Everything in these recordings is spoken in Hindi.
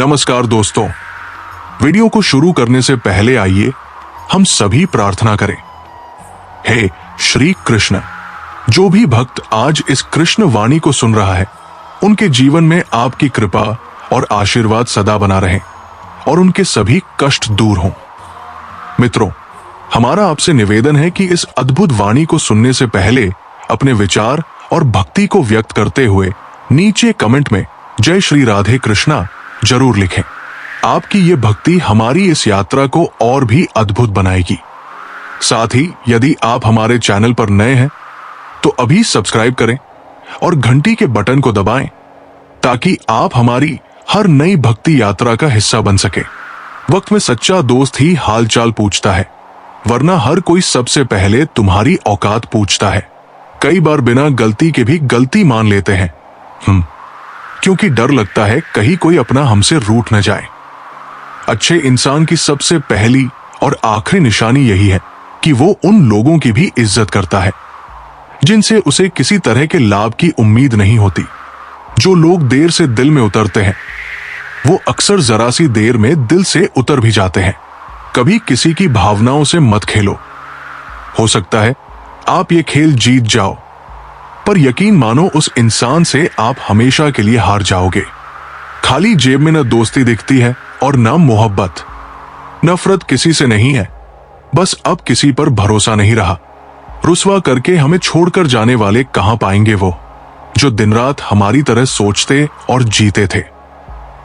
नमस्कार दोस्तों, वीडियो को शुरू करने से पहले आइए हम सभी प्रार्थना करें। हे श्री कृष्ण, जो भी भक्त आज इस कृष्ण वाणी को सुन रहा है, उनके जीवन में आपकी कृपा और आशीर्वाद सदा बना रहे और उनके सभी कष्ट दूर हों। मित्रों, हमारा आपसे निवेदन है कि इस अद्भुत वाणी को सुनने से पहले अपने विचार और भक्ति को व्यक्त करते हुए नीचे कमेंट में जय श्री राधे कृष्णा जरूर लिखें। आपकी ये भक्ति हमारी इस यात्रा को और भी अद्भुत बनाएगी। साथ ही यदि आप हमारे चैनल पर नए हैं तो अभी सब्सक्राइब करें और घंटी के बटन को दबाएं ताकि आप हमारी हर नई भक्ति यात्रा का हिस्सा बन सके। वक्त में सच्चा दोस्त ही हालचाल पूछता है, वरना हर कोई सबसे पहले तुम्हारी औकात पूछता है। कई बार बिना गलती के भी गलती मान लेते हैं, क्योंकि डर लगता है कहीं कोई अपना हमसे रूठ न जाए। अच्छे इंसान की सबसे पहली और आखिरी निशानी यही है कि वो उन लोगों की भी इज्जत करता है जिनसे उसे किसी तरह के लाभ की उम्मीद नहीं होती। जो लोग देर से दिल में उतरते हैं वो अक्सर जरा सी देर में दिल से उतर भी जाते हैं। कभी किसी की भावनाओं से मत खेलो। हो सकता है आप ये खेल जीत जाओ, पर यकीन मानो उस इंसान से आप हमेशा के लिए हार जाओगे। खाली जेब में न दोस्ती दिखती है और न मोहब्बत। नफरत किसी से नहीं है, बस अब किसी पर भरोसा नहीं रहा। रुसवा करके हमें छोड़कर जाने वाले कहां पाएंगे वो जो दिन रात हमारी तरह सोचते और जीते थे।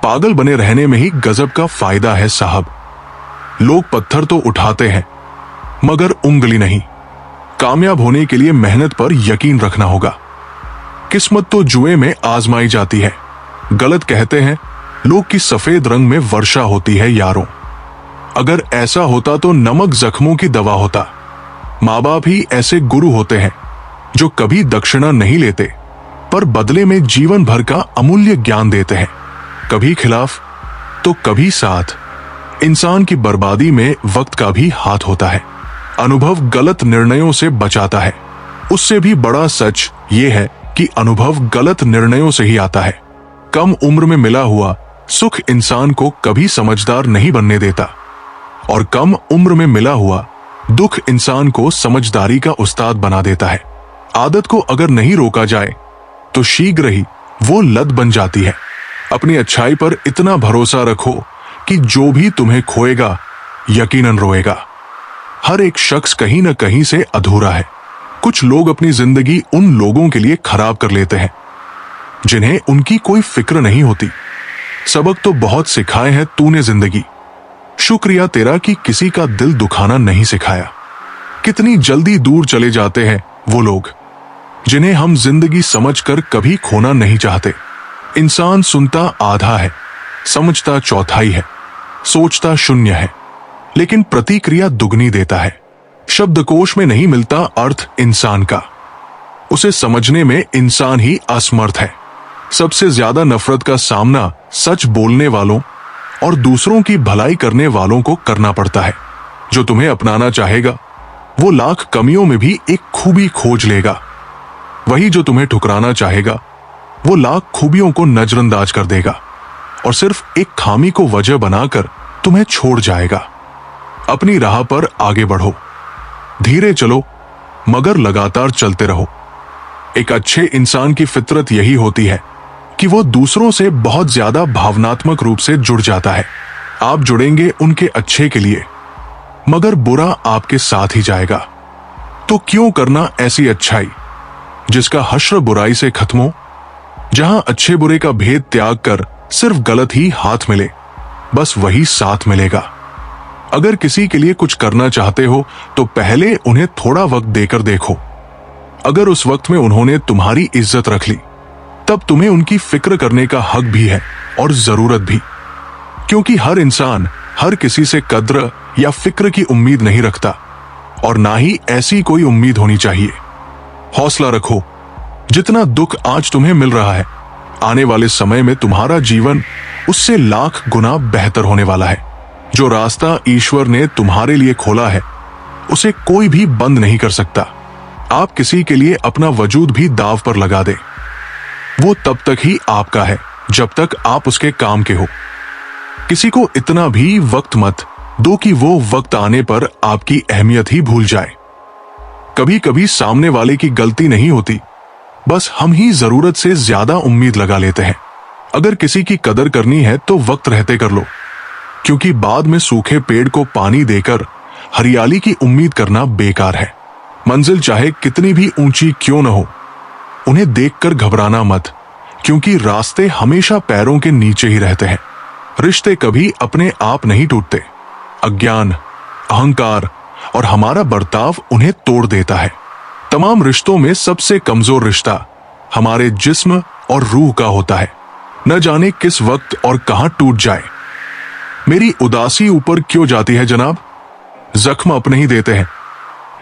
पागल बने रहने में ही गजब का फायदा है साहब। लोग पत्थर तो उठाते हैं मगर उंगली नहीं। कामयाब होने के लिए मेहनत पर यकीन रखना होगा। किस्मत तो जुए में आजमाई जाती है। गलत कहते हैं लोग कि सफेद रंग में वर्षा होती है यारों। अगर ऐसा होता तो नमक जख्मों की दवा होता। माँ बाप ही ऐसे गुरु होते हैं जो कभी दक्षिणा नहीं लेते, पर बदले में जीवन भर का अमूल्य ज्ञान देते हैं। कभी खिलाफ तो कभी साथ। इंसान की बर्बादी में वक्त का भी हाथ होता है। अनुभव गलत निर्णयों से बचाता है। उससे भी बड़ा सच ये है कि अनुभव गलत निर्णयों से ही आता है। कम उम्र में मिला हुआ सुख इंसान को कभी समझदार नहीं बनने देता और कम उम्र में मिला हुआ दुख इंसान को समझदारी का उस्ताद बना देता है। आदत को अगर नहीं रोका जाए तो शीघ्र ही वो लत बन जाती है। अपनी अच्छाई पर इतना भरोसा रखो कि जो भी तुम्हें खोएगा यकीनन रोएगा। हर एक शख्स कहीं न कहीं से अधूरा है। कुछ लोग अपनी जिंदगी उन लोगों के लिए खराब कर लेते हैं जिन्हें उनकी कोई फिक्र नहीं होती। सबक तो बहुत सिखाए हैं तूने जिंदगी, शुक्रिया तेरा कि किसी का दिल दुखाना नहीं सिखाया। कितनी जल्दी दूर चले जाते हैं वो लोग जिन्हें हम जिंदगी समझकर कभी खोना नहीं चाहते। इंसान सुनता आधा है, समझता चौथाई है, सोचता शून्य है, लेकिन प्रतिक्रिया दुगनी देता है। शब्दकोश में नहीं मिलता अर्थ इंसान का, उसे समझने में इंसान ही असमर्थ है। सबसे ज्यादा नफरत का सामना सच बोलने वालों और दूसरों की भलाई करने वालों को करना पड़ता है। जो तुम्हें अपनाना चाहेगा वो लाख कमियों में भी एक खूबी खोज लेगा। वही जो तुम्हें ठुकराना चाहेगा वो लाख खूबियों को नजरअंदाज कर देगा और सिर्फ एक खामी को वजह बनाकर तुम्हें छोड़ जाएगा। अपनी राह पर आगे बढ़ो, धीरे चलो मगर लगातार चलते रहो। एक अच्छे इंसान की फितरत यही होती है कि वो दूसरों से बहुत ज्यादा भावनात्मक रूप से जुड़ जाता है। आप जुड़ेंगे उनके अच्छे के लिए, मगर बुरा आपके साथ ही जाएगा। तो क्यों करना ऐसी अच्छाई जिसका हश्र बुराई से खत्म हो, जहां अच्छे बुरे का भेद त्याग कर सिर्फ गलत ही हाथ मिले, बस वही साथ मिलेगा। अगर किसी के लिए कुछ करना चाहते हो तो पहले उन्हें थोड़ा वक्त देकर देखो। अगर उस वक्त में उन्होंने तुम्हारी इज्जत रख ली, तब तुम्हें उनकी फिक्र करने का हक भी है और जरूरत भी, क्योंकि हर इंसान हर किसी से कद्र या फिक्र की उम्मीद नहीं रखता और ना ही ऐसी कोई उम्मीद होनी चाहिए। हौसला रखो। जितना दुख आज तुम्हें मिल रहा है, आने वाले समय में तुम्हारा जीवन उससे लाख गुना बेहतर होने वाला है। जो रास्ता ईश्वर ने तुम्हारे लिए खोला है उसे कोई भी बंद नहीं कर सकता। आप किसी के लिए अपना वजूद भी दांव पर लगा दे, वो तब तक ही आपका है जब तक आप उसके काम के हो। किसी को इतना भी वक्त मत दो कि वो वक्त आने पर आपकी अहमियत ही भूल जाए। कभी कभी सामने वाले की गलती नहीं होती, बस हम ही जरूरत से ज्यादा उम्मीद लगा लेते हैं। अगर किसी की कदर करनी है तो वक्त रहते कर लो, क्योंकि बाद में सूखे पेड़ को पानी देकर हरियाली की उम्मीद करना बेकार है। मंजिल चाहे कितनी भी ऊंची क्यों न हो, उन्हें देखकर घबराना मत, क्योंकि रास्ते हमेशा पैरों के नीचे ही रहते हैं। रिश्ते कभी अपने आप नहीं टूटते, अज्ञान, अहंकार और हमारा बर्ताव उन्हें तोड़ देता है। तमाम रिश्तों में सबसे कमजोर रिश्ता हमारे जिस्म और रूह का होता है। न जाने किस वक्त और कहां टूट जाए। मेरी उदासी ऊपर क्यों जाती है जनाब? जख्म अपने ही देते हैं,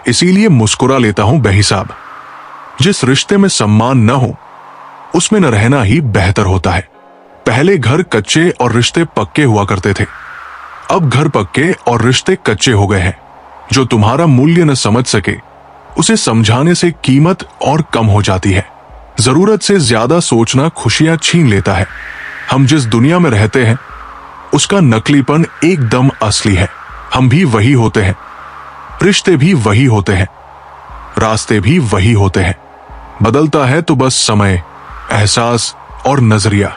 इसीलिए मुस्कुरा लेता हूं बेहिसाब। जिस रिश्ते में सम्मान न हो, उसमें न रहना ही बेहतर होता है। पहले घर कच्चे और रिश्ते पक्के हुआ करते थे, अब घर पक्के और रिश्ते कच्चे हो गए हैं। जो तुम्हारा मूल्य न समझ सके, उसे समझाने से कीमत और कम हो जाती है। जरूरत से ज्यादा सोचना खुशियां छीन लेता है। हम जिस दुनिया में रहते हैं, उसका नकलीपन एकदम असली है। हम भी वही होते हैं, रिश्ते भी वही होते हैं, रास्ते भी वही होते हैं। बदलता है तो बस समय, एहसास और नजरिया।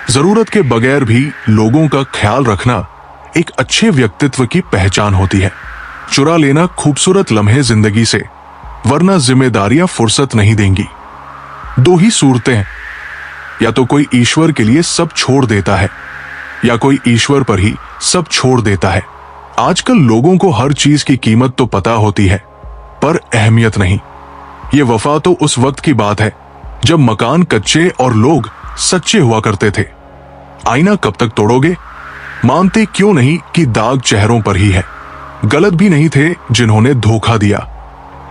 जरूरत के बगैर भी लोगों का ख्याल रखना एक अच्छे व्यक्तित्व की पहचान होती है। चुरा लेना खूबसूरत लम्हे जिंदगी से, वरना जिम्मेदारियां फुर्सत नहीं देंगी। दो ही सूरतें हैं, या तो कोई ईश्वर के लिए सब छोड़ देता है, या कोई ईश्वर पर ही सब छोड़ देता है। आजकल लोगों को हर चीज की कीमत तो पता होती है, पर अहमियत नहीं। ये वफा तो उस वक्त की बात है जब मकान कच्चे और लोग सच्चे हुआ करते थे। आईना कब तक तोड़ोगे? मानते क्यों नहीं कि दाग चेहरों पर ही है। गलत भी नहीं थे जिन्होंने धोखा दिया,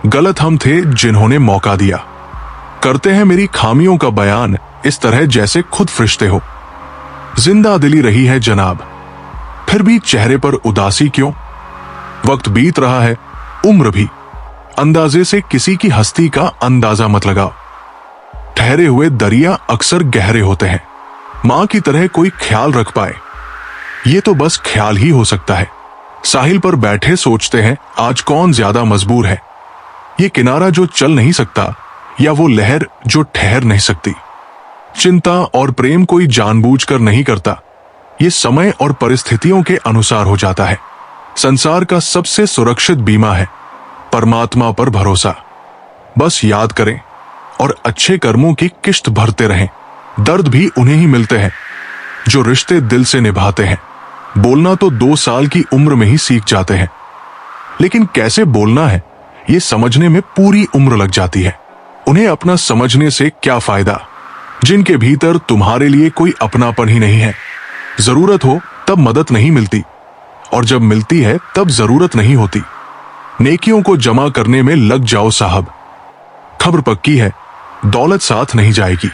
गलत हम थे जिन्होंने मौका दिया। करते हैं मेरी खामियों का बयान इस तरह जैसे खुद फरिश्ते हो। जिंदा दिली रही है जनाब, फिर भी चेहरे पर उदासी क्यों? वक्त बीत रहा है, उम्र भी। अंदाजे से किसी की हस्ती का अंदाजा मत लगाओ। ठहरे हुए दरिया अक्सर गहरे होते हैं। मां की तरह कोई ख्याल रख पाए, ये तो बस ख्याल ही हो सकता है। साहिल पर बैठे सोचते हैं आज कौन ज्यादा मजबूर है, ये किनारा जो चल नहीं सकता या वो लहर जो ठहर नहीं सकती। चिंता और प्रेम कोई जानबूझकर नहीं करता, ये समय और परिस्थितियों के अनुसार हो जाता है। संसार का सबसे सुरक्षित बीमा है परमात्मा पर भरोसा। बस याद करें और अच्छे कर्मों की किश्त भरते रहें। दर्द भी उन्हें ही मिलते हैं जो रिश्ते दिल से निभाते हैं। बोलना तो 2 साल की उम्र में ही सीख जाते हैं, लेकिन कैसे बोलना है ये समझने में पूरी उम्र लग जाती है। उन्हें अपना समझने से क्या फायदा जिनके भीतर तुम्हारे लिए कोई अपनापन ही नहीं है। जरूरत हो तब मदद नहीं मिलती, और जब मिलती है तब जरूरत नहीं होती। नेकियों को जमा करने में लग जाओ साहब, खबर पक्की है दौलत साथ नहीं जाएगी।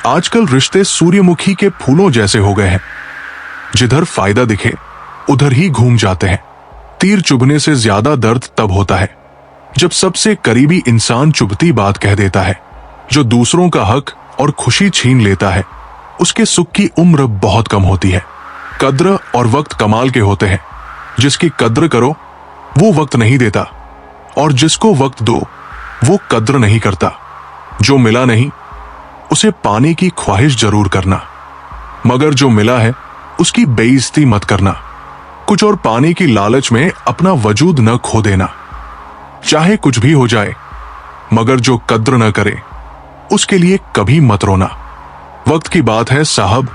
आजकल रिश्ते सूर्यमुखी के फूलों जैसे हो गए हैं, जिधर फायदा दिखे उधर ही घूम जाते हैं। तीर चुभने से ज्यादा दर्द तब होता है जब सबसे करीबी इंसान चुभती बात कह देता है। जो दूसरों का हक और खुशी छीन लेता है, उसके सुख की उम्र बहुत कम होती है। कद्र और वक्त कमाल के होते हैं। जिसकी कद्र करो वो वक्त नहीं देता, और जिसको वक्त दो वो कद्र नहीं करता। जो मिला नहीं उसे पाने की ख्वाहिश जरूर करना, मगर जो मिला है उसकी बेइज्जती मत करना। कुछ और पाने की लालच में अपना वजूद न खो देना। चाहे कुछ भी हो जाए, मगर जो कद्र न करे उसके लिए कभी मत रोना। वक्त की बात है साहब,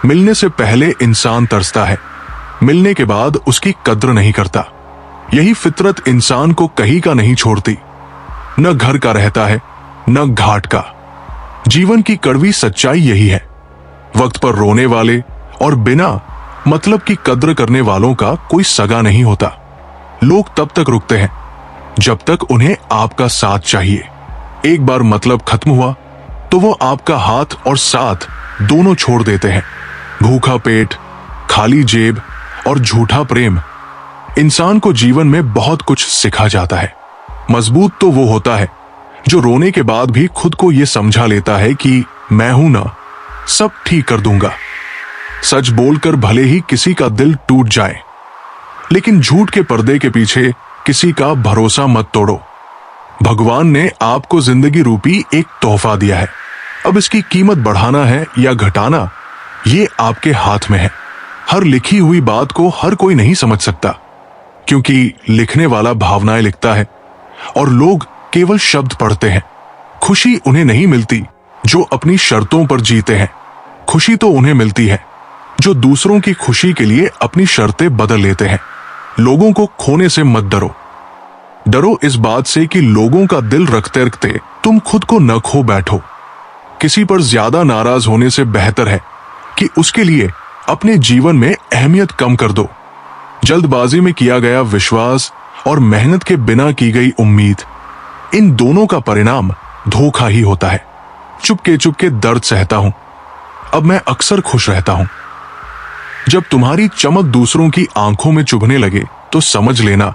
मिलने से पहले इंसान तरसता है, मिलने के बाद उसकी कद्र नहीं करता। यही फितरत इंसान को कहीं का नहीं छोड़ती। न घर का रहता है न घाट का। जीवन की कड़वी सच्चाई यही है। वक्त पर रोने वाले और बिना मतलब की कद्र करने वालों का कोई सगा नहीं होता। लोग तब तक रुकते हैं जब तक उन्हें आपका साथ चाहिए। एक बार मतलब खत्म हुआ तो वो आपका हाथ और साथ दोनों छोड़ देते हैं। भूखा पेट, खाली जेब और झूठा प्रेम इंसान को जीवन में बहुत कुछ सिखा जाता है। मजबूत तो वो होता है जो रोने के बाद भी खुद को ये समझा लेता है कि मैं हूं ना, सब ठीक कर दूंगा। सच बोलकर भले ही किसी का दिल टूट जाए, लेकिन झूठ के पर्दे के पीछे किसी का भरोसा मत तोड़ो। भगवान ने आपको जिंदगी रूपी एक तोहफा दिया है। अब इसकी कीमत बढ़ाना है या घटाना, ये आपके हाथ में है। हर लिखी हुई बात को हर कोई नहीं समझ सकता, क्योंकि लिखने वाला भावनाएं लिखता है और लोग केवल शब्द पढ़ते हैं। खुशी उन्हें नहीं मिलती जो अपनी शर्तों पर जीते हैं। खुशी तो उन्हें मिलती है जो दूसरों की खुशी के लिए अपनी शर्तें बदल लेते हैं। लोगों को खोने से मत डरो। डरो इस बात से कि लोगों का दिल रखते रखते तुम खुद को न खो बैठो। किसी पर ज्यादा नाराज होने से बेहतर है कि उसके लिए अपने जीवन में अहमियत कम कर दो। जल्दबाजी में किया गया विश्वास और मेहनत के बिना की गई उम्मीद, इन दोनों का परिणाम धोखा ही होता है। चुपके चुपके दर्द सहता हूं, अब मैं अक्सर खुश रहता हूं। जब तुम्हारी चमक दूसरों की आंखों में चुभने लगे तो समझ लेना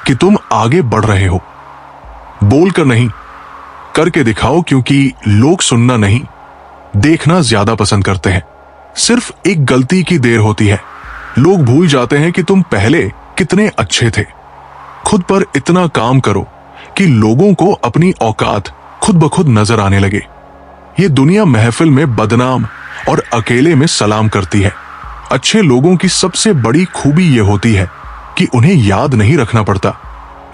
कि तुम आगे बढ़ रहे हो। बोलकर नहीं, करके दिखाओ, क्योंकि लोग सुनना नहीं, देखना ज्यादा पसंद करते हैं। सिर्फ एक गलती की देर होती है, लोग भूल जाते हैं कि तुम पहले कितने अच्छे थे। खुद पर इतना काम करो कि लोगों को अपनी औकात खुद ब खुद नजर आने लगे। ये दुनिया महफिल में बदनाम और अकेले में सलाम करती है। अच्छे लोगों की सबसे बड़ी खूबी ये होती है कि उन्हें याद नहीं रखना पड़ता,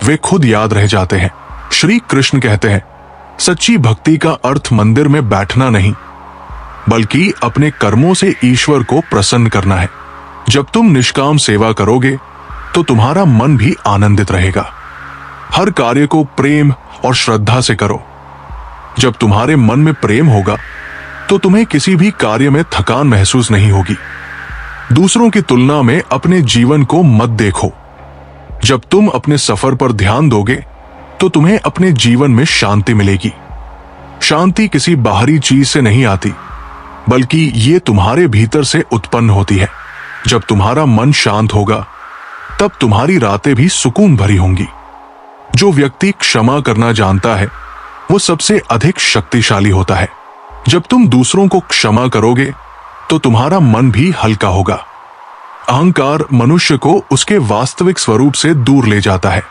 वे खुद याद रह जाते हैं। श्री कृष्ण कहते हैं, सच्ची भक्ति का अर्थ मंदिर में बैठना नहीं, बल्कि अपने कर्मों से ईश्वर को प्रसन्न करना है। जब तुम निष्काम सेवा करोगे तो तुम्हारा मन भी आनंदित रहेगा। हर कार्य को प्रेम और श्रद्धा से करो। जब तुम्हारे मन में प्रेम होगा तो तुम्हें किसी भी कार्य में थकान महसूस नहीं होगी। दूसरों की तुलना में अपने जीवन को मत देखो। जब तुम अपने सफर पर ध्यान दोगे तो तुम्हें अपने जीवन में शांति मिलेगी। शांति किसी बाहरी चीज से नहीं आती, बल्कि ये तुम्हारे भीतर से उत्पन्न होती है। जब तुम्हारा मन शांत होगा तब तुम्हारी रातें भी सुकून भरी होंगी। जो व्यक्ति क्षमा करना जानता है वो सबसे अधिक शक्तिशाली होता है। जब तुम दूसरों को क्षमा करोगे तो तुम्हारा मन भी हल्का होगा। अहंकार मनुष्य को उसके वास्तविक स्वरूप से दूर ले जाता है।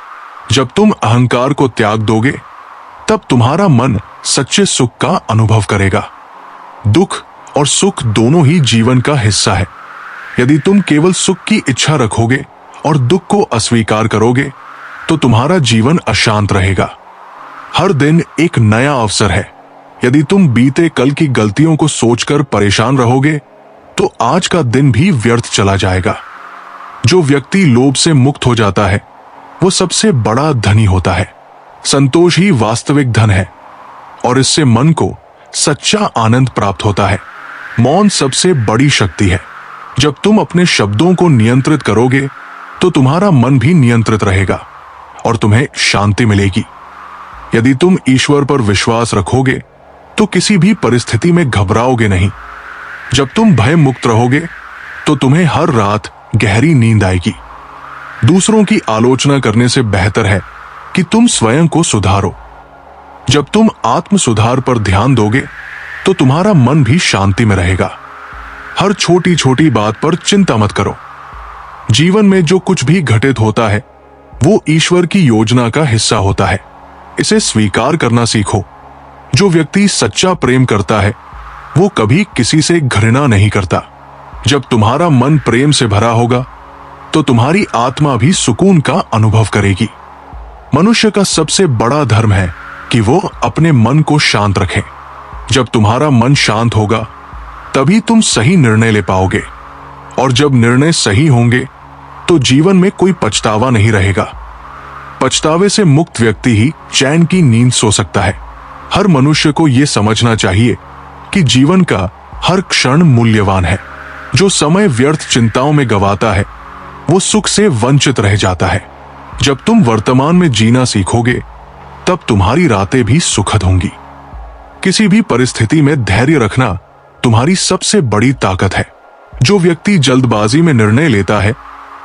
जब तुम अहंकार को त्याग दोगे तब तुम्हारा मन सच्चे सुख का अनुभव करेगा। दुख और सुख दोनों ही जीवन का हिस्सा है। यदि तुम केवल सुख की इच्छा रखोगे और दुख को अस्वीकार करोगे तो तुम्हारा जीवन अशांत रहेगा। हर दिन एक नया अवसर है। यदि तुम बीते कल की गलतियों को सोचकर परेशान रहोगे तो आज का दिन भी व्यर्थ चला जाएगा। जो व्यक्ति लोभ से मुक्त हो जाता है वो सबसे बड़ा धनी होता है। संतोष ही वास्तविक धन है और इससे मन को सच्चा आनंद प्राप्त होता है। मौन सबसे बड़ी शक्ति है। जब तुम अपने शब्दों को नियंत्रित करोगे तो तुम्हारा मन भी नियंत्रित रहेगा और तुम्हें शांति मिलेगी। यदि तुम ईश्वर पर विश्वास रखोगे तो किसी भी परिस्थिति में घबराओगे नहीं। जब तुम भय मुक्त रहोगे तो तुम्हें हर रात गहरी नींद आएगी। दूसरों की आलोचना करने से बेहतर है कि तुम स्वयं को सुधारो। जब तुम आत्म सुधार पर ध्यान दोगे तो तुम्हारा मन भी शांति में रहेगा। हर छोटी छोटी बात पर चिंता मत करो। जीवन में जो कुछ भी घटित होता है वो ईश्वर की योजना का हिस्सा होता है। इसे स्वीकार करना सीखो। जो व्यक्ति सच्चा प्रेम करता है वो कभी किसी से घृणा नहीं करता। जब तुम्हारा मन प्रेम से भरा होगा तो तुम्हारी आत्मा भी सुकून का अनुभव करेगी। मनुष्य का सबसे बड़ा धर्म है कि वो अपने मन को शांत रखे। जब तुम्हारा मन शांत होगा तभी तुम सही निर्णय ले पाओगे, और जब निर्णय सही होंगे तो जीवन में कोई पछतावा नहीं रहेगा। पछतावे से मुक्त व्यक्ति ही चैन की नींद सो सकता है। हर मनुष्य को यह समझना चाहिए कि जीवन का हर क्षण मूल्यवान है। जो समय व्यर्थ चिंताओं में गवाता है वो सुख से वंचित रह जाता है। जब तुम वर्तमान में जीना सीखोगे तब तुम्हारी रातें भी सुखद होंगी। किसी भी परिस्थिति में धैर्य रखना तुम्हारी सबसे बड़ी ताकत है। जो व्यक्ति जल्दबाजी में निर्णय लेता है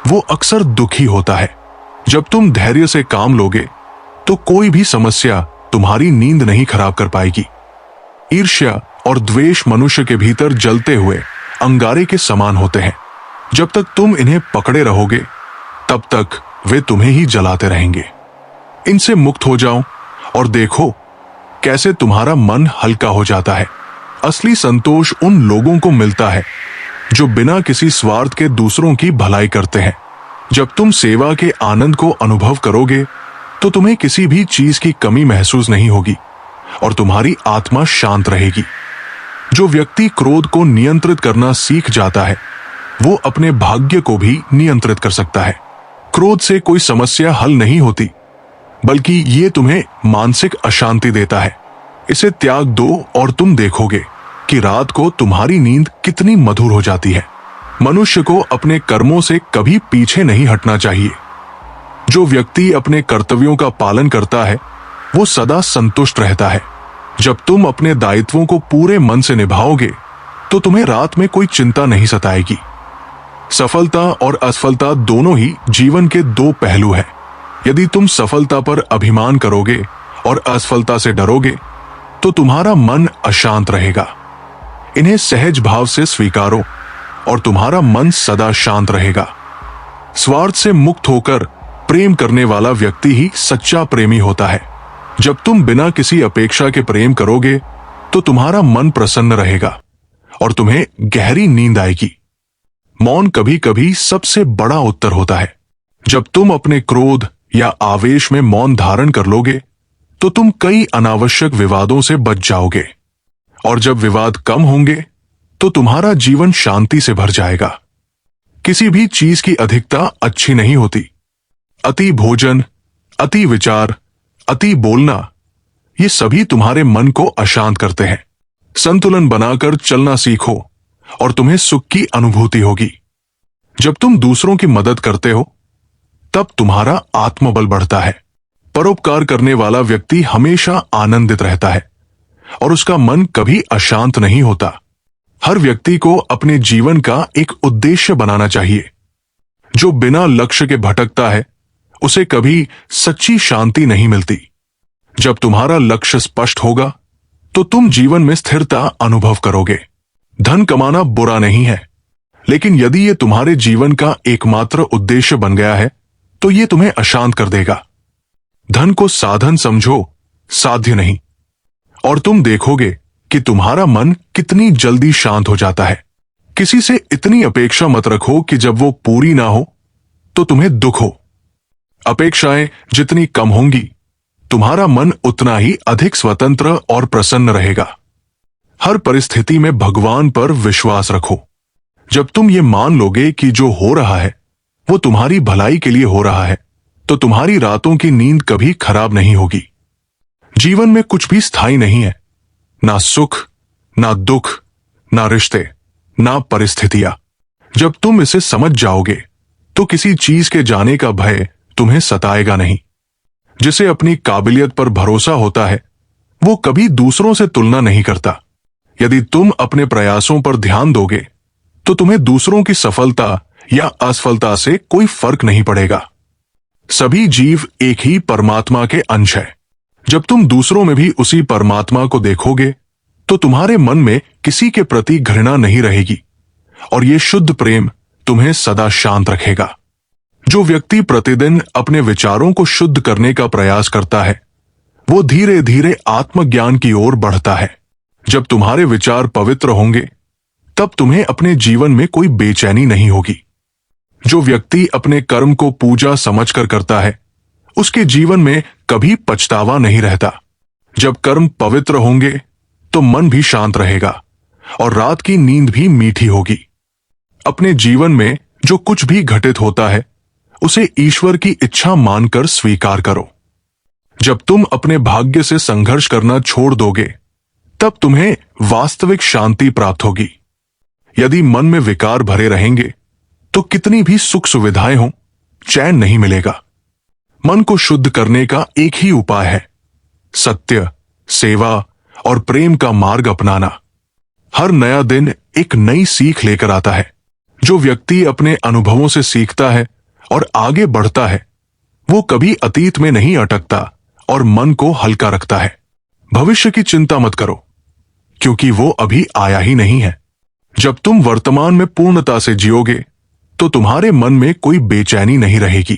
वो अक्सर दुखी होता है। जब तुम धैर्य से काम लोगे तो कोई भी समस्या तुम्हारी नींद नहीं खराब कर पाएगी। ईर्ष्या और द्वेष मनुष्य के भीतर जलते हुए अंगारे के समान होते हैं। जब तक तुम इन्हें पकड़े रहोगे तब तक वे तुम्हें ही जलाते रहेंगे। इनसे मुक्त हो जाओ और देखो कैसे तुम्हारा मन हल्का हो जाता है। असली संतोष उन लोगों को मिलता है जो बिना किसी स्वार्थ के दूसरों की भलाई करते हैं। जब तुम सेवा के आनंद को अनुभव करोगे तो तुम्हें किसी भी चीज की कमी महसूस नहीं होगी और तुम्हारी आत्मा शांत रहेगी। जो व्यक्ति क्रोध को नियंत्रित करना सीख जाता है वो अपने भाग्य को भी नियंत्रित कर सकता है। क्रोध से कोई समस्या हल नहीं होती, बल्कि ये तुम्हें मानसिक अशांति देता है। इसे त्याग दो और तुम देखोगे कि रात को तुम्हारी नींद कितनी मधुर हो जाती है। मनुष्य को अपने कर्मों से कभी पीछे नहीं हटना चाहिए। जो व्यक्ति अपने कर्तव्यों का पालन करता है वो सदा संतुष्ट रहता है। जब तुम अपने दायित्वों को पूरे मन से निभाओगे तो तुम्हें रात में कोई चिंता नहीं सताएगी। सफलता और असफलता दोनों ही जीवन के दो पहलू हैं। यदि तुम सफलता पर अभिमान करोगे और असफलता से डरोगे तो तुम्हारा मन अशांत रहेगा। इन्हें सहज भाव से स्वीकारो और तुम्हारा मन सदा शांत रहेगा। स्वार्थ से मुक्त होकर प्रेम करने वाला व्यक्ति ही सच्चा प्रेमी होता है। जब तुम बिना किसी अपेक्षा के प्रेम करोगे तो तुम्हारा मन प्रसन्न रहेगा और तुम्हें गहरी नींद आएगी। मौन कभी कभी सबसे बड़ा उत्तर होता है। जब तुम अपने क्रोध या आवेश में मौन धारण कर लोगे तो तुम कई अनावश्यक विवादों से बच जाओगे और जब विवाद कम होंगे तो तुम्हारा जीवन शांति से भर जाएगा। किसी भी चीज की अधिकता अच्छी नहीं होती। अति भोजन, अति विचार, अति बोलना, ये सभी तुम्हारे मन को अशांत करते हैं। संतुलन बनाकर चलना सीखो और तुम्हें सुख की अनुभूति होगी। जब तुम दूसरों की मदद करते हो तब तुम्हारा आत्मबल बढ़ता है। परोपकार करने वाला व्यक्ति हमेशा आनंदित रहता है और उसका मन कभी अशांत नहीं होता। हर व्यक्ति को अपने जीवन का एक उद्देश्य बनाना चाहिए। जो बिना लक्ष्य के भटकता है उसे कभी सच्ची शांति नहीं मिलती। जब तुम्हारा लक्ष्य स्पष्ट होगा तो तुम जीवन में स्थिरता अनुभव करोगे। धन कमाना बुरा नहीं है, लेकिन यदि ये तुम्हारे जीवन का एकमात्र उद्देश्य बन गया है तो ये तुम्हें अशांत कर देगा। धन को साधन समझो, साध्य नहीं, और तुम देखोगे कि तुम्हारा मन कितनी जल्दी शांत हो जाता है। किसी से इतनी अपेक्षा मत रखो कि जब वो पूरी ना हो तो तुम्हें दुख हो। अपेक्षाएं जितनी कम होंगी तुम्हारा मन उतना ही अधिक स्वतंत्र और प्रसन्न रहेगा। हर परिस्थिति में भगवान पर विश्वास रखो। जब तुम ये मान लोगे कि जो हो रहा है वो तुम्हारी भलाई के लिए हो रहा है तो तुम्हारी रातों की नींद कभी खराब नहीं होगी। जीवन में कुछ भी स्थायी नहीं है, ना सुख, ना दुख, ना रिश्ते, ना परिस्थितियां। जब तुम इसे समझ जाओगे तो किसी चीज के जाने का भय तुम्हें सताएगा नहीं। जिसे अपनी काबिलियत पर भरोसा होता है वो कभी दूसरों से तुलना नहीं करता। यदि तुम अपने प्रयासों पर ध्यान दोगे तो तुम्हें दूसरों की सफलता या असफलता से कोई फर्क नहीं पड़ेगा। सभी जीव एक ही परमात्मा के अंश है। जब तुम दूसरों में भी उसी परमात्मा को देखोगे तो तुम्हारे मन में किसी के प्रति घृणा नहीं रहेगी और ये शुद्ध प्रेम तुम्हें सदा शांत रखेगा। जो व्यक्ति प्रतिदिन अपने विचारों को शुद्ध करने का प्रयास करता है वो धीरे धीरे आत्मज्ञान की ओर बढ़ता है। जब तुम्हारे विचार पवित्र होंगे तब तुम्हें अपने जीवन में कोई बेचैनी नहीं होगी। जो व्यक्ति अपने कर्म को पूजा समझकर करता है उसके जीवन में कभी पछतावा नहीं रहता। जब कर्म पवित्र होंगे तो मन भी शांत रहेगा और रात की नींद भी मीठी होगी। अपने जीवन में जो कुछ भी घटित होता है उसे ईश्वर की इच्छा मानकर स्वीकार करो। जब तुम अपने भाग्य से संघर्ष करना छोड़ दोगे तब तुम्हें वास्तविक शांति प्राप्त होगी। यदि मन में विकार भरे रहेंगे तो कितनी भी सुख सुविधाएं हों, चैन नहीं मिलेगा। मन को शुद्ध करने का एक ही उपाय है, सत्य, सेवा और प्रेम का मार्ग अपनाना। हर नया दिन एक नई सीख लेकर आता है। जो व्यक्ति अपने अनुभवों से सीखता है और आगे बढ़ता है वो कभी अतीत में नहीं अटकता और मन को हल्का रखता है। भविष्य की चिंता मत करो क्योंकि वो अभी आया ही नहीं है। जब तुम वर्तमान में पूर्णता से जियोगे तो तुम्हारे मन में कोई बेचैनी नहीं रहेगी।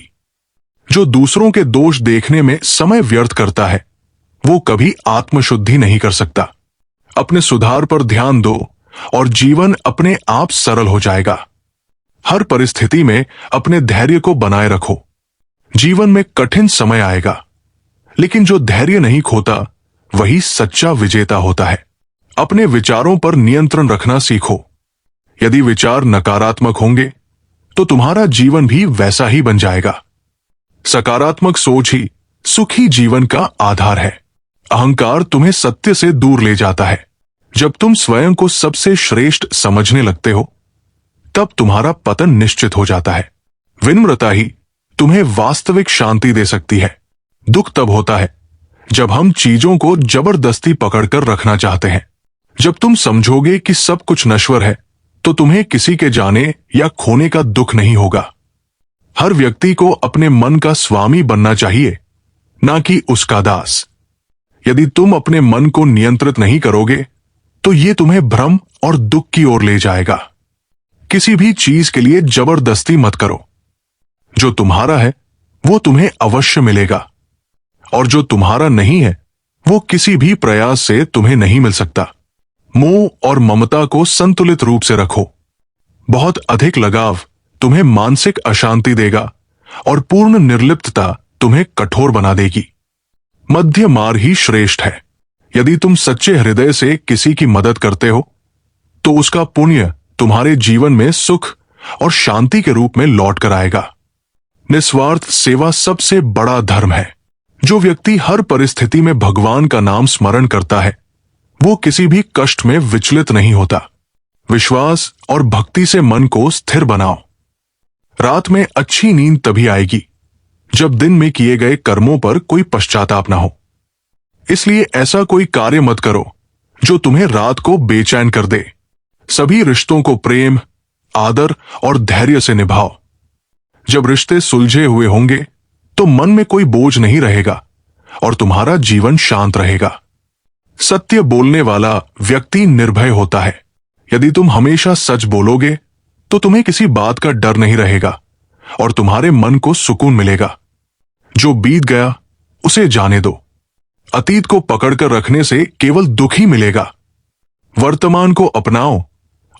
जो दूसरों के दोष देखने में समय व्यर्थ करता है वो कभी आत्मशुद्धि नहीं कर सकता। अपने सुधार पर ध्यान दो और जीवन अपने आप सरल हो जाएगा। हर परिस्थिति में अपने धैर्य को बनाए रखो। जीवन में कठिन समय आएगा, लेकिन जो धैर्य नहीं खोता वही सच्चा विजेता होता है। अपने विचारों पर नियंत्रण रखना सीखो। यदि विचार नकारात्मक होंगे तो तुम्हारा जीवन भी वैसा ही बन जाएगा। सकारात्मक सोच ही सुखी जीवन का आधार है। अहंकार तुम्हें सत्य से दूर ले जाता है। जब तुम स्वयं को सबसे श्रेष्ठ समझने लगते हो तब तुम्हारा पतन निश्चित हो जाता है। विनम्रता ही तुम्हें वास्तविक शांति दे सकती है। दुख तब होता है जब हम चीजों को जबरदस्ती पकड़कर रखना चाहते हैं। जब तुम समझोगे कि सब कुछ नश्वर है तो तुम्हें किसी के जाने या खोने का दुख नहीं होगा। हर व्यक्ति को अपने मन का स्वामी बनना चाहिए, ना कि उसका दास। यदि तुम अपने मन को नियंत्रित नहीं करोगे तो ये तुम्हें भ्रम और दुख की ओर ले जाएगा। किसी भी चीज के लिए जबरदस्ती मत करो। जो तुम्हारा है वो तुम्हें अवश्य मिलेगा, और जो तुम्हारा नहीं है वो किसी भी प्रयास से तुम्हें नहीं मिल सकता। मोह और ममता को संतुलित रूप से रखो। बहुत अधिक लगाव तुम्हें मानसिक अशांति देगा और पूर्ण निर्लिप्तता तुम्हें कठोर बना देगी। मध्य मार्ग ही श्रेष्ठ है। यदि तुम सच्चे हृदय से किसी की मदद करते हो तो उसका पुण्य तुम्हारे जीवन में सुख और शांति के रूप में लौट कर आएगा। निस्वार्थ सेवा सबसे बड़ा धर्म है। जो व्यक्ति हर परिस्थिति में भगवान का नाम स्मरण करता है वो किसी भी कष्ट में विचलित नहीं होता। विश्वास और भक्ति से मन को स्थिर बनाओ। रात में अच्छी नींद तभी आएगी जब दिन में किए गए कर्मों पर कोई पश्चाताप ना हो। इसलिए ऐसा कोई कार्य मत करो जो तुम्हें रात को बेचैन कर दे। सभी रिश्तों को प्रेम, आदर और धैर्य से निभाओ। जब रिश्ते सुलझे हुए होंगे तो मन में कोई बोझ नहीं रहेगा और तुम्हारा जीवन शांत रहेगा। सत्य बोलने वाला व्यक्ति निर्भय होता है। यदि तुम हमेशा सच बोलोगे तो तुम्हें किसी बात का डर नहीं रहेगा और तुम्हारे मन को सुकून मिलेगा। जो बीत गया उसे जाने दो। अतीत को पकड़कर रखने से केवल दुख ही मिलेगा। वर्तमान को अपनाओ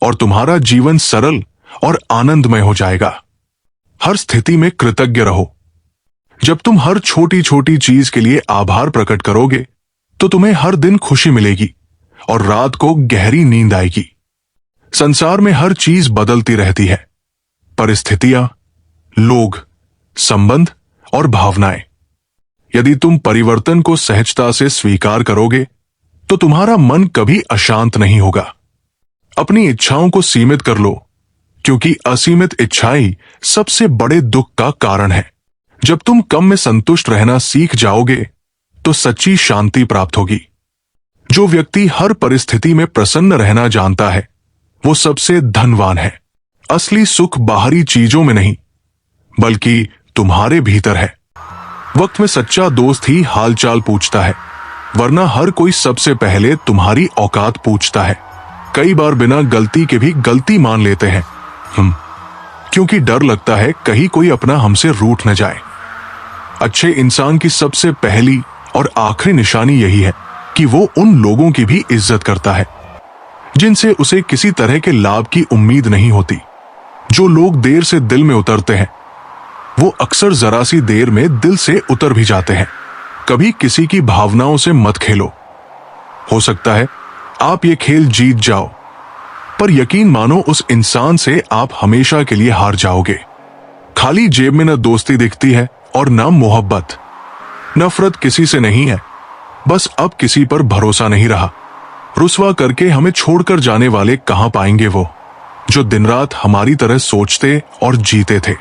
और तुम्हारा जीवन सरल और आनंदमय हो जाएगा। हर स्थिति में कृतज्ञ रहो। जब तुम हर छोटी छोटी चीज के लिए आभार प्रकट करोगे तो तुम्हें हर दिन खुशी मिलेगी और रात को गहरी नींद आएगी। संसार में हर चीज बदलती रहती है। परिस्थितियां, लोग, संबंध और भावनाएं। यदि तुम परिवर्तन को सहजता से स्वीकार करोगे तो तुम्हारा मन कभी अशांत नहीं होगा। अपनी इच्छाओं को सीमित कर लो, क्योंकि असीमित इच्छाएं सबसे बड़े दुख का कारण है। जब तुम कम में संतुष्ट रहना सीख जाओगे तो सच्ची शांति प्राप्त होगी। जो व्यक्ति हर परिस्थिति में प्रसन्न रहना जानता है वो सबसे धनवान है। असली सुख बाहरी चीजों में नहीं बल्कि तुम्हारे भीतर है। वक्त में सच्चा दोस्त ही हालचाल पूछता है, वरना हर कोई सबसे पहले तुम्हारी औकात पूछता है। कई बार बिना गलती के भी गलती मान लेते हैं क्योंकि डर लगता है कहीं कोई अपना हमसे रूठ न जाए। अच्छे इंसान की सबसे पहली और आखिरी निशानी यही है कि वो उन लोगों की भी इज्जत करता है जिनसे उसे किसी तरह के लाभ की उम्मीद नहीं होती। जो लोग देर से दिल में उतरते हैं वो अक्सर जरा सी देर में दिल से उतर भी जाते हैं। कभी किसी की भावनाओं से मत खेलो। हो सकता है आप ये खेल जीत जाओ, पर यकीन मानो उस इंसान से आप हमेशा के लिए हार जाओगे। खाली जेब में न दोस्ती दिखती है और न मोहब्बत। नफरत किसी से नहीं है, बस अब किसी पर भरोसा नहीं रहा। रुसवा करके हमें छोड़कर जाने वाले कहां पाएंगे वो जो दिन रात हमारी तरह सोचते और जीते थे।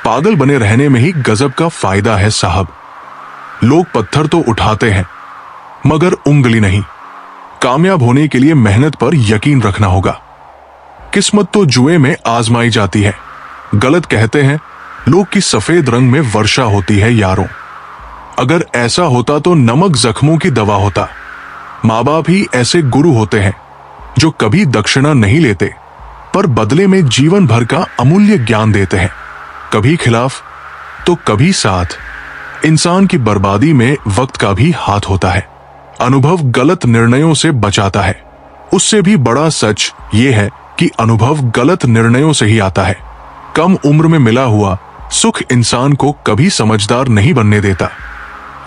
पागल बने रहने में ही गजब का फायदा है साहब। लोग पत्थर तो उठाते हैं मगर उंगली नहीं। कामयाब होने के लिए मेहनत पर यकीन रखना होगा। किस्मत तो जुए में आजमाई जाती है। गलत कहते हैं लोग कि सफेद रंग में वर्षा होती है यारों। अगर ऐसा होता तो नमक जख्मों की दवा होता। माँ बाप ही ऐसे गुरु होते हैं जो कभी दक्षिणा नहीं लेते पर बदले में जीवन भर का अमूल्य ज्ञान देते हैं। कभी खिलाफ तो कभी साथ। इंसान की बर्बादी में वक्त का भी हाथ होता है। अनुभव गलत निर्णयों से बचाता है। उससे भी बड़ा सच ये है कि अनुभव गलत निर्णयों से ही आता है। कम उम्र में मिला हुआ सुख इंसान को कभी समझदार नहीं बनने देता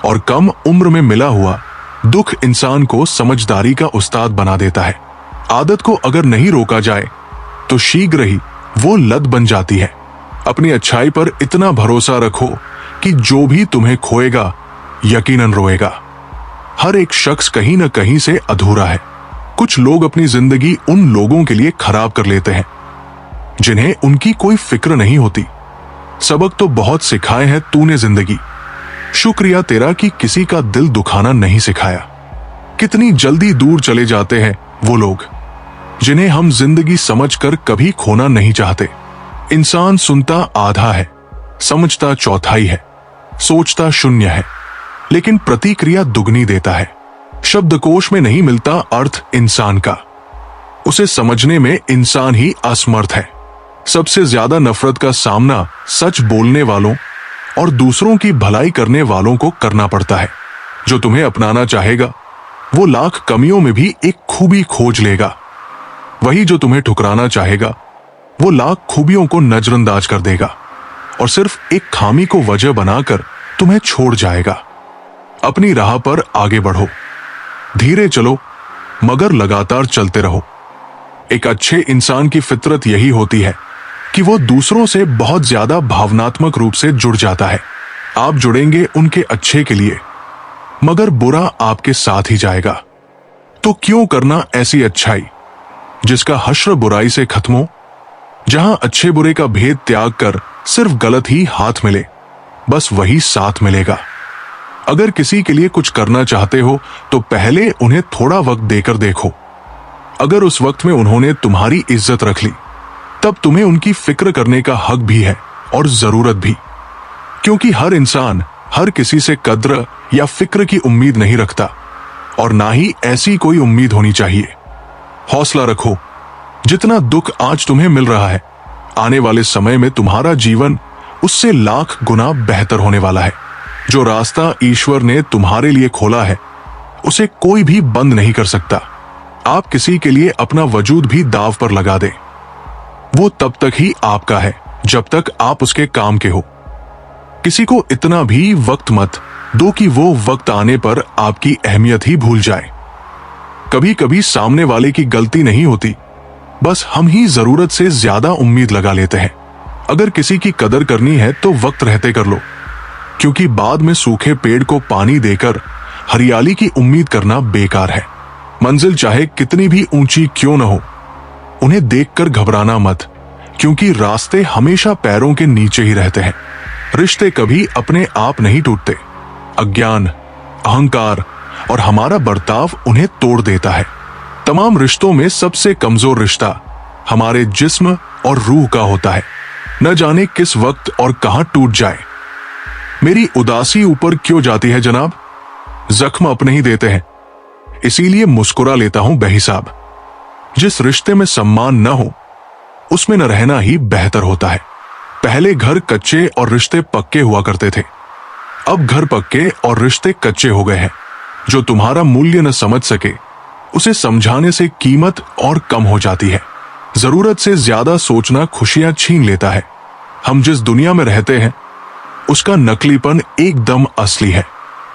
और कम उम्र में मिला हुआ दुख इंसान को समझदारी का उस्ताद बना देता है। आदत को अगर नहीं रोका जाए तो शीघ्र ही वो लत बन जाती है। अपनी अच्छाई पर इतना भरोसा रखो कि जो भी तुम्हें खोएगा यकीनन रोएगा। हर एक शख्स कहीं न कहीं से अधूरा है। कुछ लोग अपनी जिंदगी उन लोगों के लिए खराब कर लेते हैं जिन्हें उनकी कोई फिक्र नहीं होती। सबक तो बहुत सिखाए हैं तूने जिंदगी, शुक्रिया तेरा कि किसी का दिल दुखाना नहीं सिखाया। कितनी जल्दी दूर चले जाते हैं वो लोग जिन्हें हम जिंदगी समझकर कभी खोना नहीं चाहते। इंसान सुनता आधा है, समझता चौथाई है, सोचता शून्य है, लेकिन प्रतिक्रिया दुगनी देता है। शब्दकोश में नहीं मिलता अर्थ इंसान का, उसे समझने में इंसान ही असमर्थ है। सबसे ज्यादा नफरत का सामना सच बोलने वालों और दूसरों की भलाई करने वालों को करना पड़ता है। जो तुम्हें अपनाना चाहेगा वो लाख कमियों में भी एक खूबी खोज लेगा। वही जो तुम्हें ठुकराना चाहेगा वो लाख खूबियों को नजरअंदाज कर देगा और सिर्फ एक खामी को वजह बनाकर तुम्हें छोड़ जाएगा। अपनी राह पर आगे बढ़ो, धीरे चलो मगर लगातार चलते रहो। एक अच्छे इंसान की फितरत यही होती है कि वो दूसरों से बहुत ज्यादा भावनात्मक रूप से जुड़ जाता है। आप जुड़ेंगे उनके अच्छे के लिए, मगर बुरा आपके साथ ही जाएगा। तो क्यों करना ऐसी अच्छाई जिसका हश्र बुराई से खत्म हो, जहां अच्छे बुरे का भेद त्याग कर सिर्फ गलत ही हाथ मिले, बस वही साथ मिलेगा। अगर किसी के लिए कुछ करना चाहते हो तो पहले उन्हें थोड़ा वक्त देकर देखो। अगर उस वक्त में उन्होंने तुम्हारी इज्जत रख ली तब तुम्हें उनकी फिक्र करने का हक भी है और जरूरत भी, क्योंकि हर इंसान हर किसी से कद्र या फिक्र की उम्मीद नहीं रखता और ना ही ऐसी कोई उम्मीद होनी चाहिए। हौसला रखो, जितना दुख आज तुम्हें मिल रहा है आने वाले समय में तुम्हारा जीवन उससे लाख गुना बेहतर होने वाला है। जो रास्ता ईश्वर ने तुम्हारे लिए खोला है उसे कोई भी बंद नहीं कर सकता। आप किसी के लिए अपना वजूद भी दांव पर लगा दें, वो तब तक ही आपका है जब तक आप उसके काम के हो। किसी को इतना भी वक्त मत दो कि वो वक्त आने पर आपकी अहमियत ही भूल जाए। कभी कभी सामने वाले की गलती नहीं होती, बस हम ही जरूरत से ज्यादा उम्मीद लगा लेते हैं। अगर किसी की कदर करनी है तो वक्त रहते कर लो, क्योंकि बाद में सूखे पेड़ को पानी देकर हरियाली की उम्मीद करना बेकार है। मंजिल चाहे कितनी भी ऊंची क्यों न हो, उन्हें देखकर घबराना मत, क्योंकि रास्ते हमेशा पैरों के नीचे ही रहते हैं। रिश्ते कभी अपने आप नहीं टूटते। अज्ञान, अहंकार और हमारा बर्ताव उन्हें तोड़ देता है। तमाम रिश्तों में सबसे कमजोर रिश्ता हमारे जिस्म और रूह का होता है। न जाने किस वक्त और कहां टूट जाए। मेरी उदासी ऊपर क्यों जाती है जनाब? जख्म अपने ही देते हैं, इसीलिए मुस्कुरा लेता हूं बेहिसाब। जिस रिश्ते में सम्मान न हो उसमें न रहना ही बेहतर होता है। पहले घर कच्चे और रिश्ते पक्के हुआ करते थे, अब घर पक्के और रिश्ते कच्चे हो गए हैं। जो तुम्हारा मूल्य न समझ सके उसे समझाने से कीमत और कम हो जाती है। जरूरत से ज्यादा सोचना खुशियां छीन लेता है। हम जिस दुनिया में रहते हैं उसका नकलीपन एकदम असली है।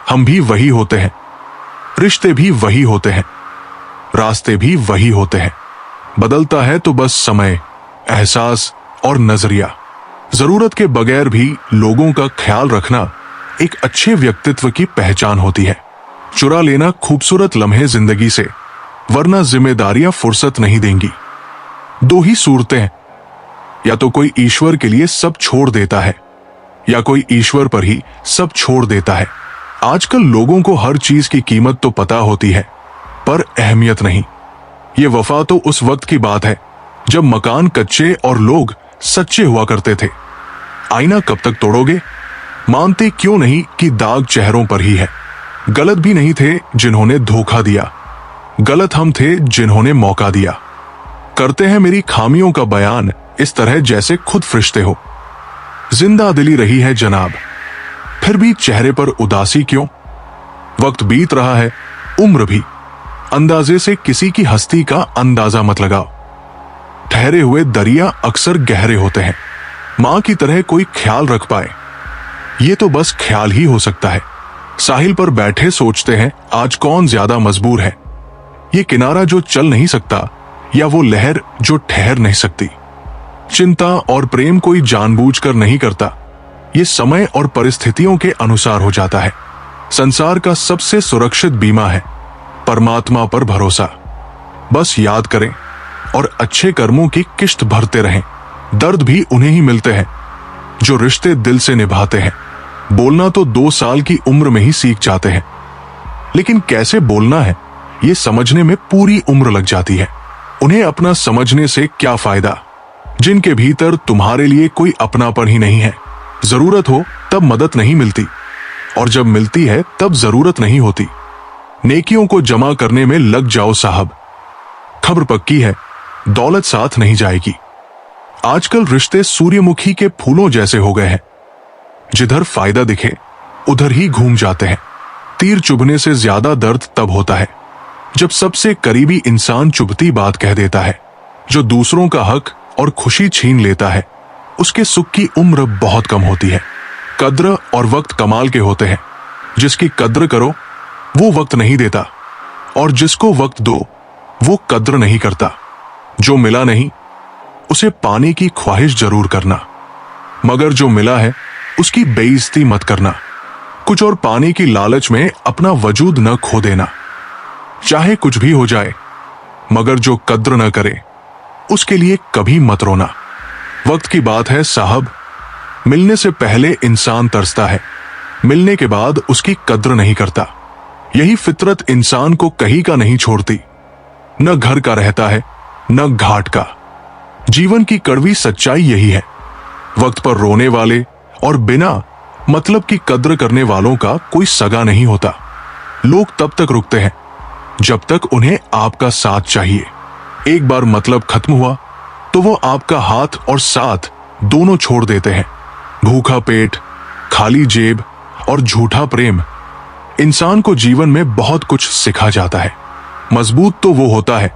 हम भी वही होते हैं, रिश्ते भी वही होते हैं, रास्ते भी वही होते हैं। बदलता है तो बस समय, एहसास और नजरिया। जरूरत के बगैर भी लोगों का ख्याल रखना एक अच्छे व्यक्तित्व की पहचान होती है। चुरा लेना खूबसूरत लम्हे जिंदगी से, वरना जिम्मेदारियां फुर्सत नहीं देंगी। दो ही सूरतें हैं, या तो कोई ईश्वर के लिए सब छोड़ देता है या कोई ईश्वर पर ही सब छोड़ देता है। आजकल लोगों को हर चीज की कीमत तो पता होती है पर अहमियत नहीं। ये वफा तो उस वक्त की बात है जब मकान कच्चे और लोग सच्चे हुआ करते थे। आईना कब तक तोड़ोगे? मानते क्यों नहीं कि दाग चेहरों पर ही है। गलत भी नहीं थे जिन्होंने धोखा दिया, गलत हम थे जिन्होंने मौका दिया। करते हैं मेरी खामियों का बयान इस तरह जैसे खुद फरिश्ते हो। जिंदा दिली रही है जनाब, फिर भी चेहरे पर उदासी क्यों? वक्त बीत रहा है, उम्र भी। अंदाजे से किसी की हस्ती का अंदाजा मत लगाओ। ठहरे हुए दरिया अक्सर गहरे होते हैं। मां की तरह कोई ख्याल रख पाए, ये तो बस ख्याल ही हो सकता है। साहिल पर बैठे सोचते हैं आज कौन ज्यादा मजबूर है, ये किनारा जो चल नहीं सकता या वो लहर जो ठहर नहीं सकती। चिंता और प्रेम कोई जानबूझकर नहीं करता, ये समय और परिस्थितियों के अनुसार हो जाता है। संसार का सबसे सुरक्षित बीमा है परमात्मा पर भरोसा। बस याद करें और अच्छे कर्मों की किश्त भरते रहें। दर्द भी उन्हें ही मिलते हैं जो रिश्ते दिल से निभाते हैं। बोलना तो 2 साल की उम्र में ही सीख जाते हैं, लेकिन कैसे बोलना है ये समझने में पूरी उम्र लग जाती है। उन्हें अपना समझने से क्या फायदा जिनके भीतर तुम्हारे लिए कोई अपनापन ही नहीं है। जरूरत हो तब मदद नहीं मिलती, और जब मिलती है तब जरूरत नहीं होती। नेकियों को जमा करने में लग जाओ साहब, खबर पक्की है दौलत साथ नहीं जाएगी। आजकल रिश्ते सूर्यमुखी के फूलों जैसे हो गए हैं, जिधर फायदा दिखे उधर ही घूम जाते हैं। तीर चुभने से ज्यादा दर्द तब होता है जब सबसे करीबी इंसान चुभती बात कह देता है। जो दूसरों का हक और खुशी छीन लेता है उसके सुख की उम्र बहुत कम होती है। कद्र और वक्त कमाल के होते हैं। जिसकी कद्र करो वो वक्त नहीं देता, और जिसको वक्त दो वो कद्र नहीं करता। जो मिला नहीं उसे पाने की ख्वाहिश जरूर करना, मगर जो मिला है उसकी बेइज्जती मत करना। कुछ और पाने की लालच में अपना वजूद न खो देना। चाहे कुछ भी हो जाए, मगर जो कद्र न करे उसके लिए कभी मत रोना। वक्त की बात है साहब, मिलने से पहले इंसान तरसता है, मिलने के बाद उसकी कद्र नहीं करता। यही फितरत इंसान को कहीं का नहीं छोड़ती, न घर का रहता है न घाट का। जीवन की कड़वी सच्चाई यही है। वक्त पर रोने वाले और बिना मतलब की कद्र करने वालों का कोई सगा नहीं होता। लोग तब तक रुकते हैं जब तक उन्हें आपका साथ चाहिए। एक बार मतलब खत्म हुआ तो वो आपका हाथ और साथ दोनों छोड़ देते हैं। भूखा पेट, खाली जेब और झूठा प्रेम इंसान को जीवन में बहुत कुछ सिखा जाता है। मजबूत तो वो होता है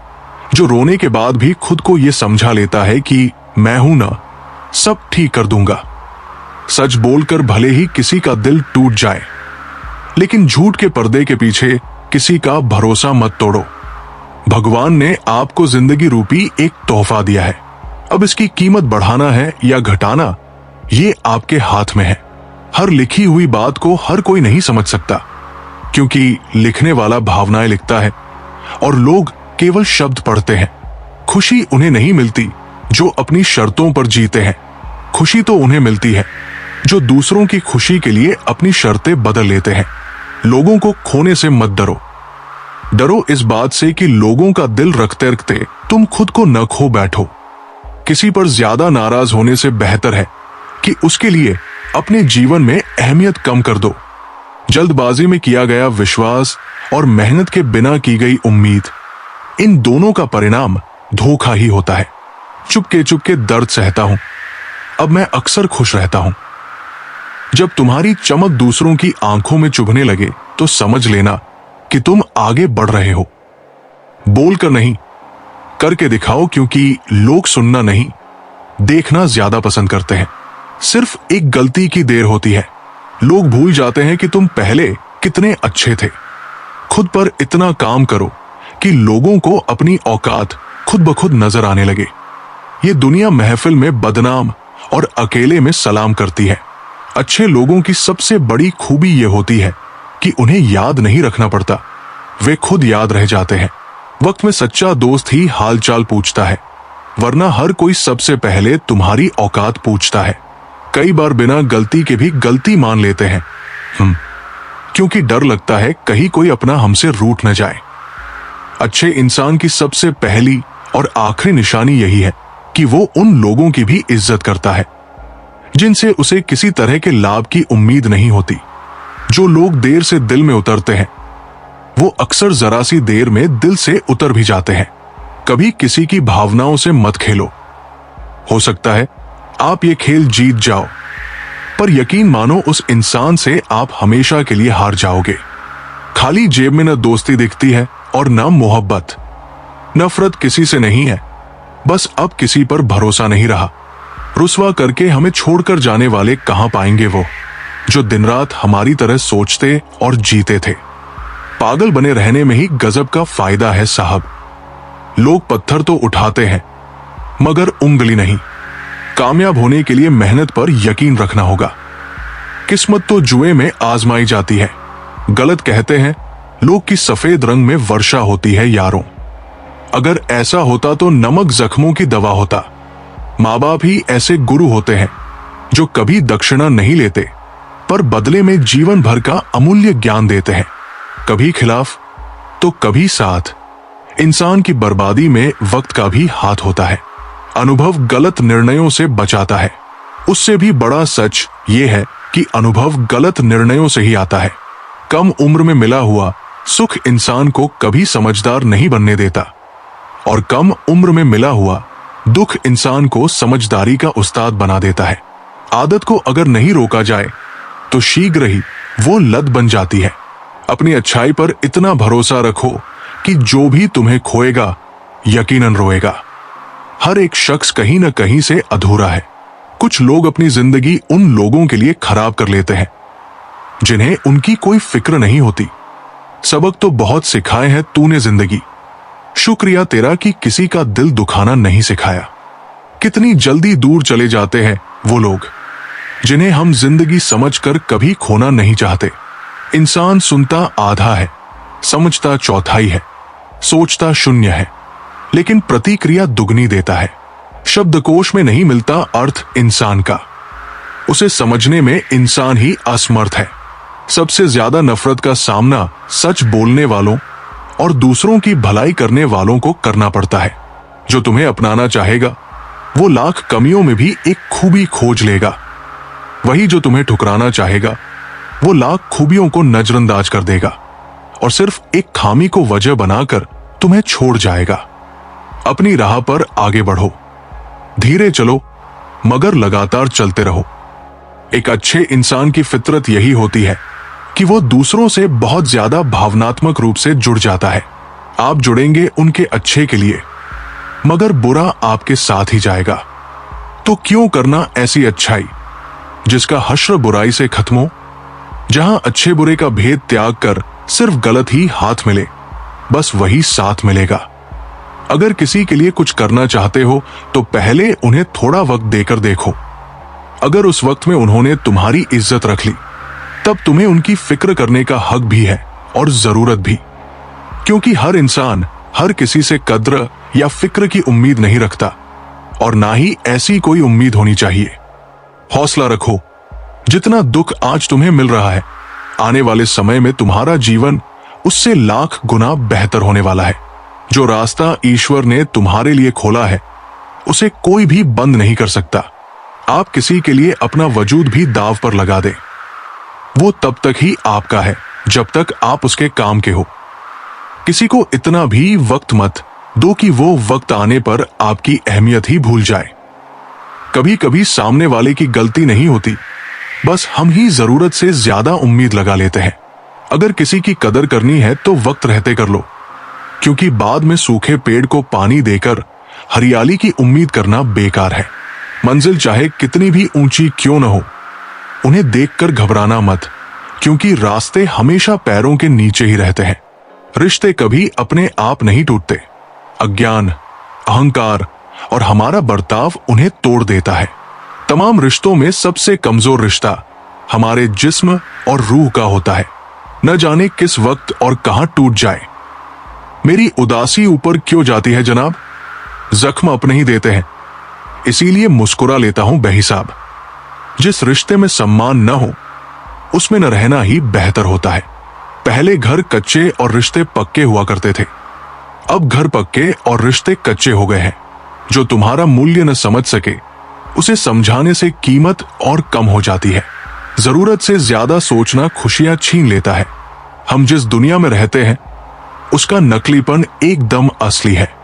जो रोने के बाद भी खुद को ये समझा लेता है कि मैं हूं ना, सब ठीक कर दूंगा। सच बोलकर भले ही किसी का दिल टूट जाए, लेकिन झूठ के पर्दे के पीछे किसी का भरोसा मत तोड़ो। भगवान ने आपको जिंदगी रूपी एक तोहफा दिया है। अब इसकी कीमत बढ़ाना है या घटाना ये आपके हाथ में है। हर लिखी हुई बात को हर कोई नहीं समझ सकता, क्योंकि लिखने वाला भावनाएं लिखता है और लोग केवल शब्द पढ़ते हैं। खुशी उन्हें नहीं मिलती जो अपनी शर्तों पर जीते हैं। खुशी तो उन्हें मिलती है जो दूसरों की खुशी के लिए अपनी शर्तें बदल लेते हैं। लोगों को खोने से मत डरो। डरो इस बात से कि लोगों का दिल रखते रखते तुम खुद को न खो बैठो। किसी पर ज्यादा नाराज होने से बेहतर है कि उसके लिए अपने जीवन में अहमियत कम कर दो। जल्दबाजी में किया गया विश्वास और मेहनत के बिना की गई उम्मीद, इन दोनों का परिणाम धोखा ही होता है। चुपके चुपके दर्द सहता हूं, अब मैं अक्सर खुश रहता हूं। जब तुम्हारी चमक दूसरों की आंखों में चुभने लगे तो समझ लेना कि तुम आगे बढ़ रहे हो। बोलकर नहीं, करके दिखाओ, क्योंकि लोग सुनना नहीं देखना ज्यादा पसंद करते हैं। सिर्फ एक गलती की देर होती है, लोग भूल जाते हैं कि तुम पहले कितने अच्छे थे। खुद पर इतना काम करो कि लोगों को अपनी औकात खुद ब खुद नजर आने लगे। ये दुनिया महफिल में बदनाम और अकेले में सलाम करती है। अच्छे लोगों की सबसे बड़ी खूबी ये होती है कि उन्हें याद नहीं रखना पड़ता, वे खुद याद रह जाते हैं। वक्त में सच्चा दोस्त ही हालचाल पूछता है, वरना हर कोई सबसे पहले तुम्हारी औकात पूछता है। कई बार बिना गलती के भी गलती मान लेते हैं, क्योंकि डर लगता है कहीं कोई अपना हमसे रूठ न जाए। अच्छे इंसान की सबसे पहली और आखिरी निशानी यही है कि वो उन लोगों की भी इज्जत करता है जिनसे उसे किसी तरह के लाभ की उम्मीद नहीं होती। जो लोग देर से दिल में उतरते हैं वो अक्सर जरा सी देर में दिल से उतर भी जाते हैं। कभी किसी की भावनाओं से मत खेलो। हो सकता है आप ये खेल जीत जाओ, पर यकीन मानो उस इंसान से आप हमेशा के लिए हार जाओगे। खाली जेब में न दोस्ती दिखती है और न मोहब्बत। नफरत किसी से नहीं है, बस अब किसी पर भरोसा नहीं रहा। रुसवा करके हमें छोड़कर जाने वाले कहां पाएंगे वो, जो दिन रात हमारी तरह सोचते और जीते थे। पागल बने रहने में ही गजब का फायदा है साहब। लोग पत्थर तो उठाते हैं, मगर उंगली नहीं। कामयाब होने के लिए मेहनत पर यकीन रखना होगा। किस्मत तो जुए में आजमाई जाती है। गलत कहते हैं लोग कि सफेद रंग में वर्षा होती है यारों। अगर ऐसा होता तो नमक जख्मों की दवा होता। माँ बाप ही ऐसे गुरु होते हैं जो कभी दक्षिणा नहीं लेते, पर बदले में जीवन भर का अमूल्य ज्ञान देते हैं। कभी खिलाफ तो कभी साथ। इंसान की बर्बादी में वक्त का भी हाथ होता है। अनुभव गलत निर्णयों से बचाता है। उससे भी बड़ा सच ये है कि अनुभव गलत निर्णयों से ही आता है। कम उम्र में मिला हुआ सुख इंसान को कभी समझदार नहीं बनने देता, और कम उम्र में मिला हुआ दुख इंसान को समझदारी का उस्ताद बना देता है। आदत को अगर नहीं रोका जाए तो शीघ्र ही वो लत बन जाती है। अपनी अच्छाई पर इतना भरोसा रखो कि जो भी तुम्हें खोएगा यकीनन रोएगा। हर एक शख्स कहीं न कहीं से अधूरा है। कुछ लोग अपनी जिंदगी उन लोगों के लिए खराब कर लेते हैं जिन्हें उनकी कोई फिक्र नहीं होती। सबक तो बहुत सिखाए हैं तूने जिंदगी, शुक्रिया तेरा कि किसी का दिल दुखाना नहीं सिखाया। कितनी जल्दी दूर चले जाते हैं वो लोग जिन्हें हम जिंदगी समझकर कभी खोना नहीं चाहते। इंसान सुनता आधा है, समझता चौथाई है, सोचता शून्य है, लेकिन प्रतिक्रिया दुगनी देता है। शब्दकोश में नहीं मिलता अर्थ इंसान का, उसे समझने में इंसान ही असमर्थ है। सबसे ज्यादा नफरत का सामना सच बोलने वालों और दूसरों की भलाई करने वालों को करना पड़ता है। जो तुम्हें अपनाना चाहेगा वो लाख कमियों में भी एक खूबी खोज लेगा। वही जो तुम्हें ठुकराना चाहेगा वो लाख खूबियों को नजरअंदाज कर देगा और सिर्फ एक खामी को वजह बनाकर तुम्हें छोड़ जाएगा। अपनी राह पर आगे बढ़ो, धीरे चलो मगर लगातार चलते रहो। एक अच्छे इंसान की फितरत यही होती है कि वो दूसरों से बहुत ज्यादा भावनात्मक रूप से जुड़ जाता है। आप जुड़ेंगे उनके अच्छे के लिए, मगर बुरा आपके साथ ही जाएगा। तो क्यों करना ऐसी अच्छाई जिसका हश्र बुराई से खत्म हो, जहां अच्छे बुरे का भेद त्याग कर सिर्फ गलत ही हाथ मिले, बस वही साथ मिलेगा। अगर किसी के लिए कुछ करना चाहते हो तो पहले उन्हें थोड़ा वक्त देकर देखो। अगर उस वक्त में उन्होंने तुम्हारी इज्जत रख ली, तब तुम्हें उनकी फिक्र करने का हक भी है और जरूरत भी, क्योंकि हर इंसान हर किसी से कद्र या फिक्र की उम्मीद नहीं रखता, और ना ही ऐसी कोई उम्मीद होनी चाहिए। हौसला रखो। जितना दुख आज तुम्हें मिल रहा है, आने वाले समय में तुम्हारा जीवन उससे लाख गुना बेहतर होने वाला है। जो रास्ता ईश्वर ने तुम्हारे लिए खोला है उसे कोई भी बंद नहीं कर सकता। आप किसी के लिए अपना वजूद भी दांव पर लगा दें, वो तब तक ही आपका है जब तक आप उसके काम के हो। किसी को इतना भी वक्त मत दो कि वो वक्त आने पर आपकी अहमियत ही भूल जाए। कभी कभी सामने वाले की गलती नहीं होती, बस हम ही जरूरत से ज्यादा उम्मीद लगा लेते हैं। अगर किसी की कदर करनी है तो वक्त रहते कर लो, क्योंकि बाद में सूखे पेड़ को पानी देकर हरियाली की उम्मीद करना बेकार है। मंजिल चाहे कितनी भी ऊंची क्यों न हो, उन्हें देखकर घबराना मत, क्योंकि रास्ते हमेशा पैरों के नीचे ही रहते हैं। रिश्ते कभी अपने आप नहीं टूटते। अज्ञान, अहंकार और हमारा बर्ताव उन्हें तोड़ देता है। तमाम रिश्तों में सबसे कमजोर रिश्ता हमारे जिस्म और रूह का होता है। न जाने किस वक्त और कहां टूट जाए। मेरी उदासी ऊपर क्यों जाती है जनाब? जख्म अपने ही देते हैं, इसीलिए मुस्कुरा लेता हूं बेहिसाब। जिस रिश्ते में सम्मान न हो उसमें न रहना ही बेहतर होता है। पहले घर कच्चे और रिश्ते पक्के हुआ करते थे, अब घर पक्के और रिश्ते कच्चे हो गए हैं। जो तुम्हारा मूल्य न समझ सके उसे समझाने से कीमत और कम हो जाती है। जरूरत से ज्यादा सोचना खुशियां छीन लेता है। हम जिस दुनिया में रहते हैं उसका नकलीपन एकदम असली है।